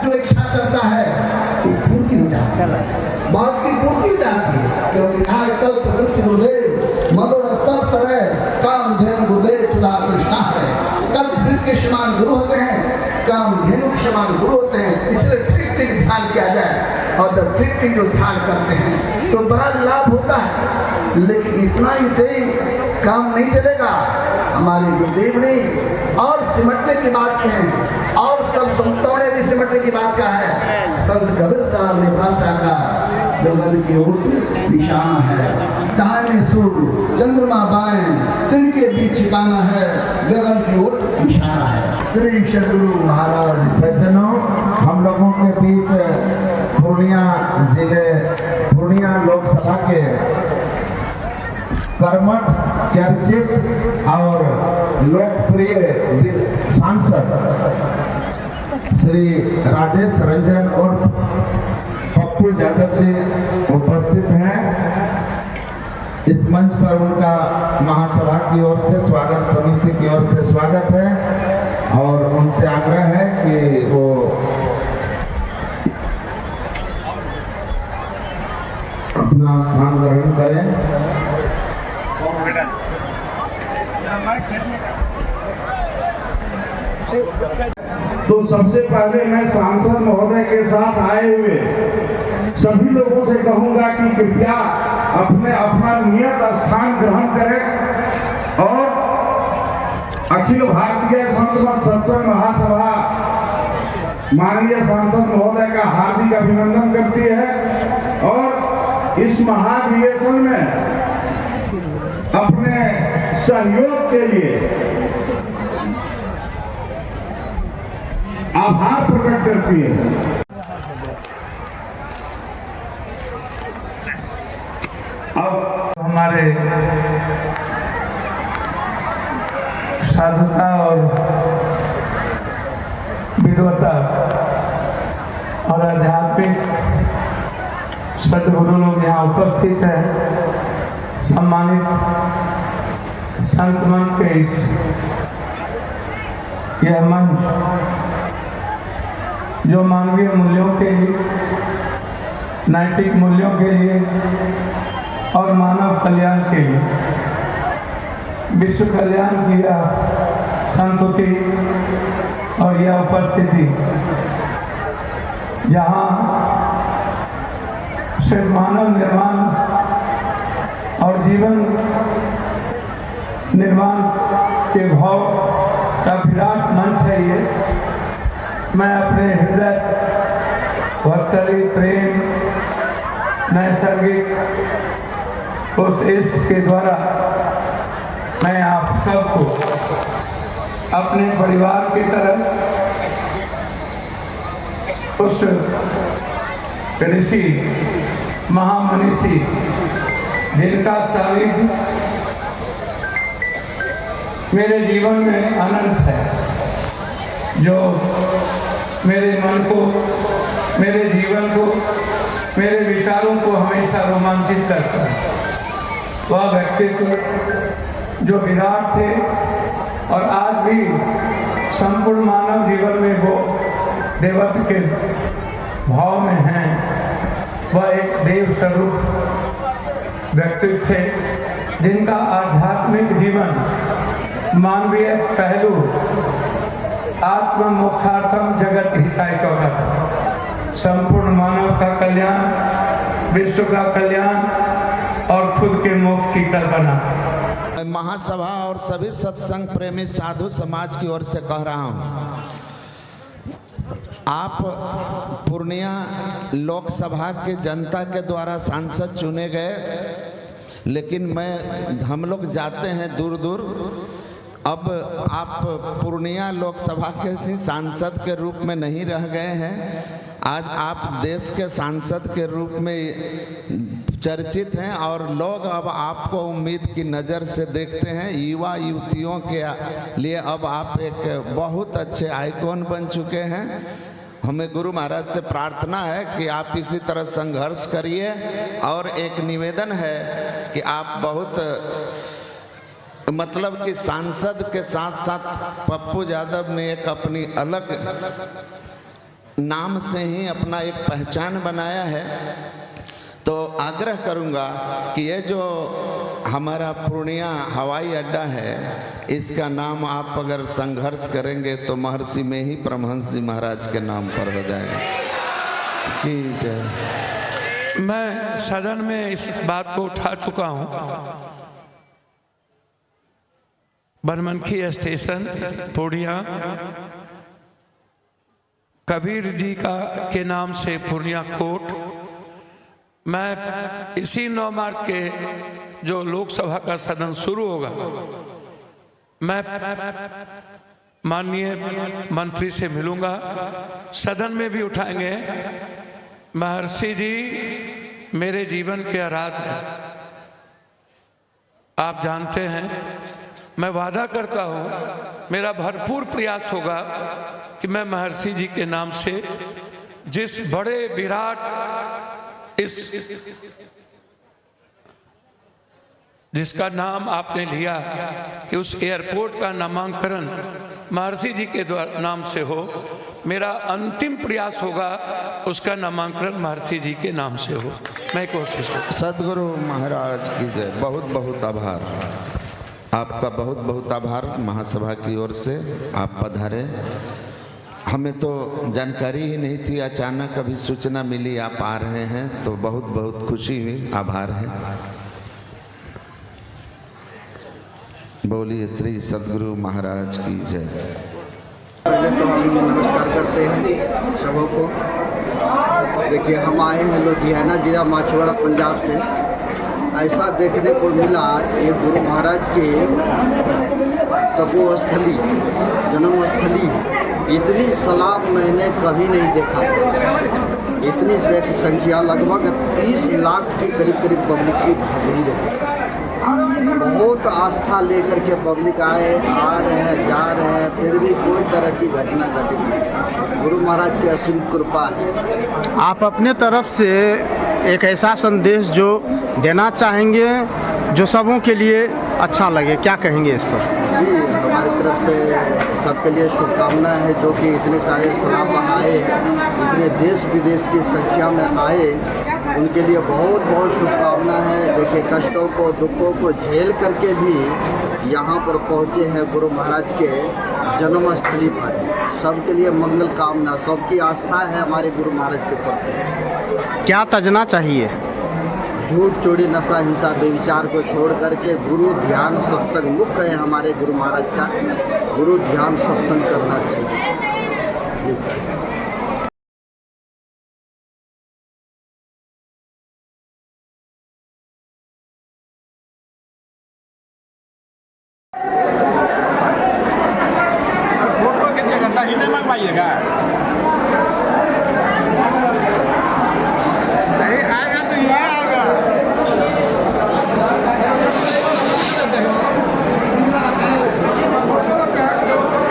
जो इच्छा करता है वो पूर्ति हो जाती है, बात की पूर्ति हो जाती है। क्योंकि यहाँ कल प्रकृति गुरुदेव मधुर सब तरह काम धेनु गुरुदेव चुना कृष्णा है। कल वृक्ष के समान गुरु होते हैं, काम धेनु के समान गुरु होते हैं। इसलिए ठीक ठीक ध्यान किया जाए, और जब ठीक ठीक जो ध्यान करते हैं तो बड़ा लाभ होता है। लेकिन इतना ही से काम नहीं चलेगा। हमारे गुरुदेव ने और सिमटने की बात की है, और सब संतों ने भी सिमटने की बात कहा है। संत कबीर साहब ने भाषा का गगन की ओर निशाना है, दाहिने सूर्य चंद्रमा बाएं तिनके बीच ठिकाना है, गगन की ओर निशाना है। श्री सद्गुरु महाराज सज्जनों, हम लोगों के बीच पूर्णिया जिले पूर्णिया लोकसभा के कर्मठ चर्चित और लोकप्रिय सांसद श्री राजेश रंजन और पप्पू यादव जी उपस्थित हैं। इस मंच पर उनका महासभा की ओर से स्वागत, समिति की ओर से स्वागत है, और उनसे आग्रह है कि वो अपना स्थान ग्रहण करें। तो सबसे पहले मैं सांसद महोदय के साथ आए हुए सभी लोगों से कहूंगा कि कृपया अपना नियत स्थान ग्रहण करें, और अखिल भारतीय संत मत सत्संग महासभा माननीय सांसद महोदय का हार्दिक अभिनंदन करती है, और इस महाधिवेशन में अपने सहयोग के लिए आभार प्रकट करती है। अब हमारे साधुता और विद्वता और आध्यात्मिक सद्गुरु लोग यहाँ उपस्थित हैं। सम्मानित संत मंच के यह मंच जो मानवीय मूल्यों के लिए, नैतिक मूल्यों के लिए और मानव कल्याण के लिए, विश्व कल्याण की यह संतुति और यह उपस्थिति, जहाँ सिर्फ मानव निर्माण और जीवन निर्माण के भाव का विराट मंच है ये। मैं अपने हृदय वत्सली प्रेम नैसर्गिक उस इश्क के द्वारा मैं आप सबको अपने परिवार की तरह, उस ऋषि महामनीषी जिनका सानिध्य मेरे जीवन में अनंत है, जो मेरे मन को, मेरे जीवन को, मेरे विचारों को हमेशा रोमांचित करता है। वह व्यक्तित्व जो विराट थे और आज भी संपूर्ण मानव जीवन में वो देवत्व के भाव में हैं, वह एक देव स्वरूप व्यक्तित्व थे, जिनका आध्यात्मिक जीवन, मानवीय पहलू, आत्म मोक्षार्थम जगत हिताय चौदह, संपूर्ण मानव का कल्याण, विश्व का कल्याण और खुद के मोक्ष की कल्पना। महासभा और सभी सत्संग प्रेमी साधु समाज की ओर से कह रहा हूँ, आप पूर्णिया लोकसभा के जनता के द्वारा सांसद चुने गए, लेकिन हम लोग जाते हैं दूर दूर। अब आप पूर्णिया लोकसभा के सांसद के रूप में नहीं रह गए हैं, आज आप देश के सांसद के रूप में चर्चित हैं, और लोग अब आपको उम्मीद की नज़र से देखते हैं। युवा युवतियों के लिए अब आप एक बहुत अच्छे आइकॉन बन चुके हैं। हमें गुरु महाराज से प्रार्थना है कि आप इसी तरह संघर्ष करिए, और एक निवेदन है कि आप बहुत मतलब कि सांसद के साथ साथ पप्पू यादव ने एक अपनी अलग नाम से ही अपना एक पहचान बनाया है। तो आग्रह करूंगा कि ये जो हमारा पूर्णिया हवाई अड्डा है, इसका नाम आप अगर संघर्ष करेंगे तो महर्षि में ही परमहंस जी महाराज के नाम पर हो जाएगा। की जय। मैं सदन में इस बात को उठा चुका हूं। बनमनखी स्टेशन पूर्णिया कबीर जी के नाम से पूर्णिया कोर्ट। मैं इसी 9 मार्च के जो लोकसभा का सदन शुरू होगा, मैं माननीय मंत्री से मिलूंगा, सदन में भी उठाएंगे। महर्षि जी मेरे जीवन के आराध्य हैं। आप जानते हैं, मैं वादा करता हूं, मेरा भरपूर प्रयास होगा कि मैं महर्षि जी के नाम से जिस बड़े विराट जिसका नाम आपने लिया कि उस एयरपोर्ट का नामांकन महर्षि जी के नाम से हो, मेरा अंतिम प्रयास होगा उसका नामांकन महर्षि जी के नाम से हो। मैं कोशिश करूँ। सदगुरु महाराज की जय। बहुत बहुत आभार आपका, बहुत बहुत आभार महासभा की ओर से आप पधारे। हमें तो जानकारी ही नहीं थी, अचानक अभी सूचना मिली आप आ रहे हैं तो बहुत बहुत खुशी हुई। आभार है। बोलिए श्री सदगुरु महाराज की जय। पहले तो हम नमस्कार करते हैं सबों को। देखिए, हम आए हैं लुधियाना जिला माछवाड़ा पंजाब से। ऐसा देखने को मिला, ये गुरु महाराज के तपोस्थली, जन्मस्थली, इतनी सलाब मैंने कभी नहीं देखा। इतनी से संख्या लगभग 30 लाख के करीब पब्लिक की भीड़ है। बहुत आस्था लेकर के पब्लिक आ रहे हैं, जा रहे हैं, फिर भी कोई तरह की घटना घटित नहीं। गुरु महाराज की असीम कृपा है। आप अपने तरफ से एक ऐसा संदेश जो देना चाहेंगे जो सबों के लिए अच्छा लगे, क्या कहेंगे इस पर? जी, हमारी तरफ से सबके लिए शुभकामनाएं है, जो कि इतने सारे सलाब आए, इतने देश विदेश की संख्या में आए, उनके लिए बहुत बहुत शुभकामना है। देखिए, कष्टों को, दुखों को झेल करके भी यहाँ पर पहुँचे हैं गुरु महाराज के जन्मस्थली पर। सबके लिए मंगल कामना, सबकी आस्था है हमारे गुरु महाराज के प्रति। क्या तजना चाहिए? झूठ, चोरी, नशा, हिंसा, बेविचार को छोड़ करके गुरु ध्यान सत्संग मुख्य है हमारे गुरु महाराज का। गुरु ध्यान सत्संग करना चाहिए। जी सर। फोटो कितने घंटा ही नहीं मंगवाइएगा।